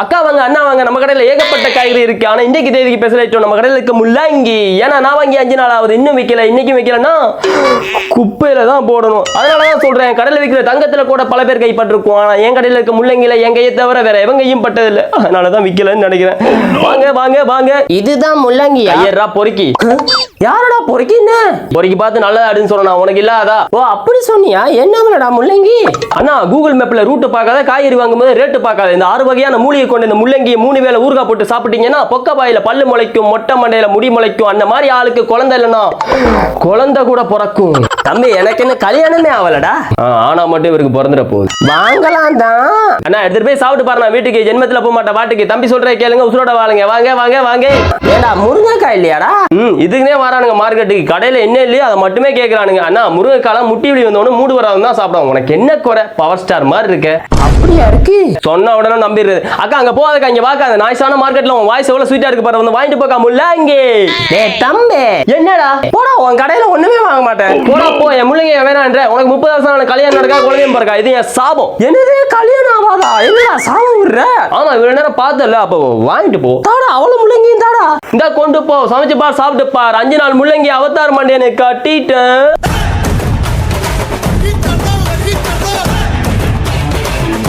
அக்கா வாங்க அண்ணா வாங்க, நம்ம கடையில் ஏகப்பட்ட காய்கறி இருக்கு. ஆனா இன்னைக்கு தேதிக்கு பேசலாம், நம்ம கடையில் இருக்க முள்ளங்கி ஏன்னா நான் வாங்கி 5 நாள் ஆகுது, இன்னும் விற்கல. இன்னைக்கு விற்கலன்னா குப்பையில தான் போடணும். அதனாலதான் சொல்றேன், கடையில் விற்கிற தங்கத்துல கூட பல பேர் கைப்பற்றிருக்கும். ஆனா என் கடையில் இருக்க முள்ளங்கில என் கையை தவிர வேற எவங்கையும் பட்டதில்லை. அதனாலதான் விற்கலன்னு நினைக்கிறேன். வாங்க வாங்க வாங்க, இதுதான் முள்ளங்கி. ஐயரா பொறுக்கி. யாரடா பொறுக்கி? என்ன பொறுக்கி பார்த்து நல்லதா அப்படின்னு சொல்லணும், உனக்கு இல்லாதா? ஓ அப்படி சொன்னியா? என்னடா முள்ளங்கி? அண்ணா கூகுள் மேப்ல ரூட் பார்க்காத, காய்கறி வாங்கும்போது ரேட்டு பார்க்காத. இந்த 6 வகையான மூலிகை கொண்டு இந்த முள்ளங்கியை 3 வேளை ஊறுகாய் போட்டு சாப்பிட்டீங்கன்னா பொக்க பாயில பல்லு முளைக்கும், மொட்டை மண்டையில முடி முளைக்கும். அந்த மாதிரி ஆளுக்கு குழந்தை இல்லைன்னா குழந்தை கூட பிறக்கும். தம்பி எனக்கு என்ன கல்யாணமே ஆகலடா. ஆனா மட்டும் இவருக்கு பிறந்துட போகுது. வாங்கலாம் தான். அண்ணா எடுத்துட்டு போய் சாப்பிட்டு பாருண்ணா, வீட்டுக்கு ஜென்மத்துல போக மாட்டேன் வாட்டுக்கு. தம்பி சொல்றேன் கேளுங்க, உசுரோட வாழுங்க. வாங்க வாங்க வாங்க. ஏண்டா முருங்கைக்காய் இல்லையாடா? இதுக்குனே வரானுங்க மார்க்கெட்டுக்கு. கடையில என்ன இல்லையோ அதை மட்டுமே கேட்கறானுங்க. அண்ணா முருங்கைக்காலம் முட்டி விடி வந்தவொன்னு மூடு வராதுன்னு தான் சாப்பிடுவோம். உனக்கு என்ன குறை? பவர் ஸ்டார் மாதிரி இருக்க. அப்படியா இருக்கு? சொன்ன உடனே நம்பிடுறது. அக்கா அங்க போகாதக்கா, இங்க வாக்கா. அந்த நாய்ஸான மார்க்கெட்ல உன் வாய்ஸ் எவ்வளவு ஸ்வீட்டா இருக்கு பாரு, வந்து வாங்கிட்டு போக்கா முள்ளங்கி. டேய் தம்பி, என்னடா போடா, உன் கடையில ஒண்ணுமே வாங்க மாட்டேன். போடா போ, என் முள்ளங்கி வேணான்ற. உனக்கு 30 வருஷம் கல்யாணம் நடக்கா, குழந்தையும் பிறக்கா. இது என் சாபம். என்னது கல்யாணம் ஆகாதா? என்னடா சாபம் விடுற? ஆமா இவ்வளவு நேரம் பார்த்தல, அப்போ வாங்கிட்டு போ. தாடா, அவ்வளவு முள்ளங்கியும் தாடா. இந்த கொண்டு போ, சமைச்சு பார், சாப்பிட்டு பார். 5 நாள் முள்ளங்கி அவதார் மண்டேன்னு கட்டிட்டேன்.